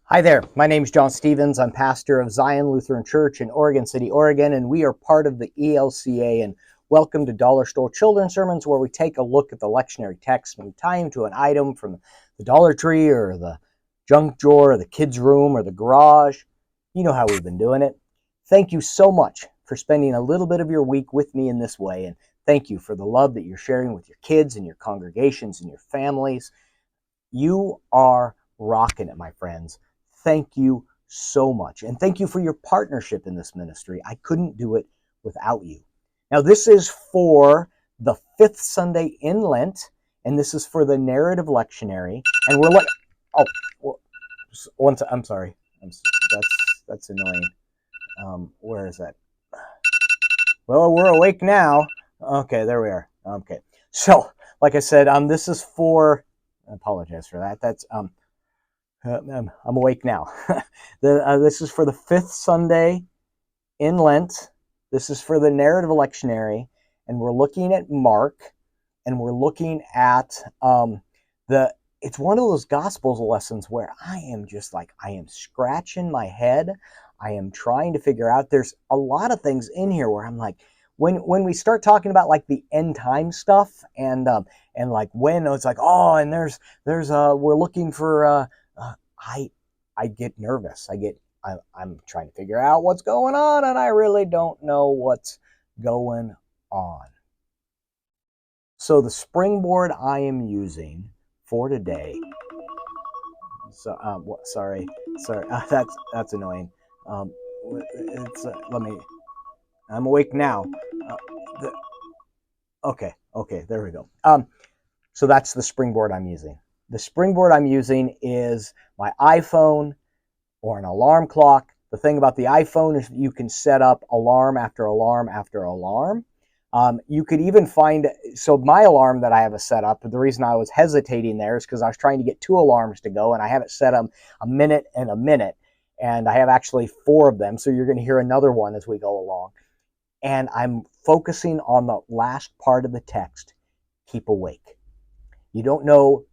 Hi there, my name is John Stevens. I'm pastor of Zion Lutheran Church in Oregon City, Oregon, and we are part of the ELCA. And welcome to Dollar Store Children's Sermons, where we take a look at the lectionary text and we tie them to an item from the Dollar Tree or the junk drawer or the kids' room or the garage. You know how we've been doing it. Thank you so much for spending a little bit of your week with me in this way, and thank you for the love that you're sharing with your kids and your congregations and your families. You are rocking it, my friends. Thank you so much. And thank you for your partnership in this ministry. I couldn't do it without you. Now, this is for the fifth Sunday in Lent, and this is for the narrative lectionary. And we're like, I'm sorry. That's annoying. Where is that? Well, we're awake now. Okay, there we are. Okay. So, like I said, this is for, I apologize for that. I'm awake now. This is for the fifth Sunday in Lent. This is for the narrative lectionary, and we're looking at Mark, and we're looking at it's one of those Gospels lessons where I am scratching my head. I am trying to figure out, there's a lot of things in here where I'm like, when we start talking about like the end time stuff and like when it's like, oh, and there's we're looking for I get nervous. I'm trying to figure out what's going on, and I really don't know what's going on. So the springboard I am using for today. So sorry, that's annoying. Let me. I'm awake now. Okay, there we go. So that's the springboard I'm using. The springboard I'm using is my iPhone or an alarm clock. The thing about the iPhone is you can set up alarm after alarm after alarm. You could even find, so my alarm that I have it set up, the reason I was hesitating there is because I was trying to get 2 alarms to go, and I have it set up a minute and a minute, and I have actually 4 of them, so you're going to hear another one as we go along. And I'm focusing on the last part of the text, keep awake. You don't know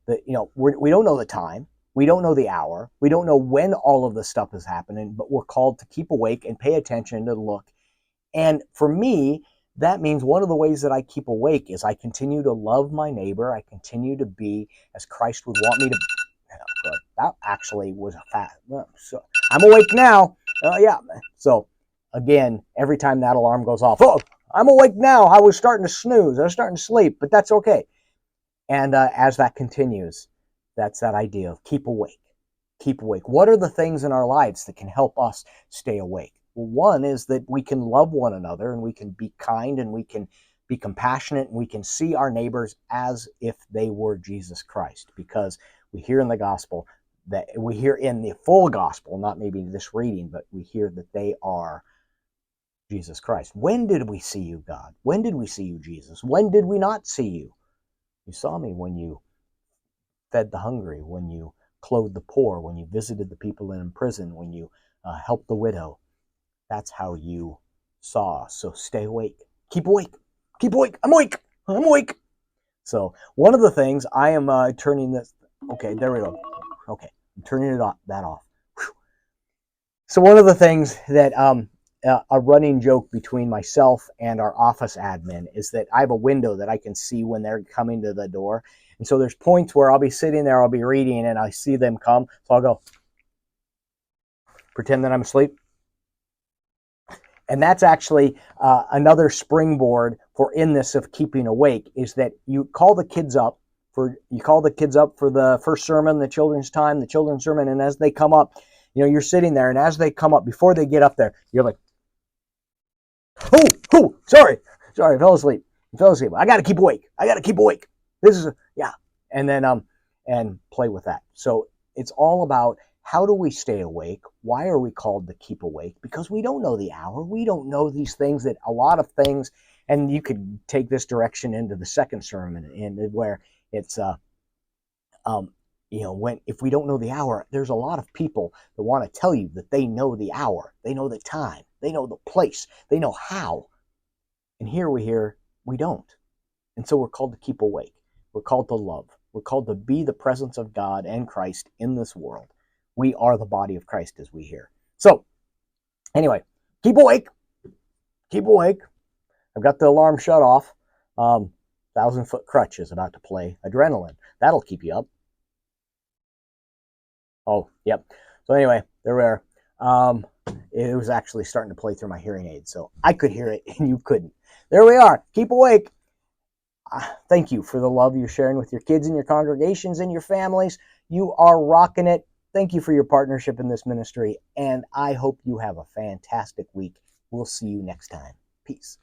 we don't know the time. We don't know the hour. We don't know when all of this stuff is happening, but we're called to keep awake and pay attention to look. And for me, that means one of the ways that I keep awake is I continue to love my neighbor. I continue to be as Christ would want me to. That actually was a fact. So I'm awake now. Yeah. So again, every time that alarm goes off, oh, I'm awake now. I was starting to snooze. I was starting to sleep, but that's okay. And as that continues, that's that idea of keep awake. Keep awake. What are the things in our lives that can help us stay awake? Well, one is that we can love one another, and we can be kind, and we can be compassionate, and we can see our neighbors as if they were Jesus Christ, because we hear in the gospel, that we hear in the full gospel, not maybe this reading, but we hear that they are Jesus Christ. When did we see you, God? When did we see you, Jesus? When did we not see you? You saw me when you fed the hungry, when you clothed the poor, when you visited the people in prison, when you helped the widow. That's how you saw us. So stay awake. Keep awake. Keep awake. I'm awake. I'm awake. So one of the things I am turning this. Okay, there we go. Okay, I'm turning that off. Whew. So one of the things that a running joke between myself and our office admin is that I have a window that I can see when they're coming to the door. And so there's points where I'll be sitting there, I'll be reading, and I see them come. So I'll go, pretend that I'm asleep. And that's actually another springboard for in this of keeping awake, is that you call the kids up for the first sermon, the children's time, the children's sermon. And as they come up, you're sitting there, and as they come up, before they get up there, you're like, oh, sorry, I fell asleep. I got to keep awake. This is, and then, and play with that. So it's all about, how do we stay awake? Why are we called to keep awake? Because we don't know the hour. We don't know these things, that a lot of things, and you could take this direction into the second sermon, and where it's, if we don't know the hour, there's a lot of people that want to tell you that they know the hour, they know the time, they know the place, they know how. And here we don't. And so we're called to keep awake. We're called to love. We're called to be the presence of God and Christ in this world. We are the body of Christ, as we hear. So, anyway, keep awake. Keep awake. I've got the alarm shut off. 1,000-Foot Crutch is about to play Adrenaline. That'll keep you up. Oh, yep. So anyway, there we are. It was actually starting to play through my hearing aid, so I could hear it and you couldn't. There we are. Keep awake. Thank you for the love you're sharing with your kids and your congregations and your families. You are rocking it. Thank you for your partnership in this ministry, and I hope you have a fantastic week. We'll see you next time. Peace.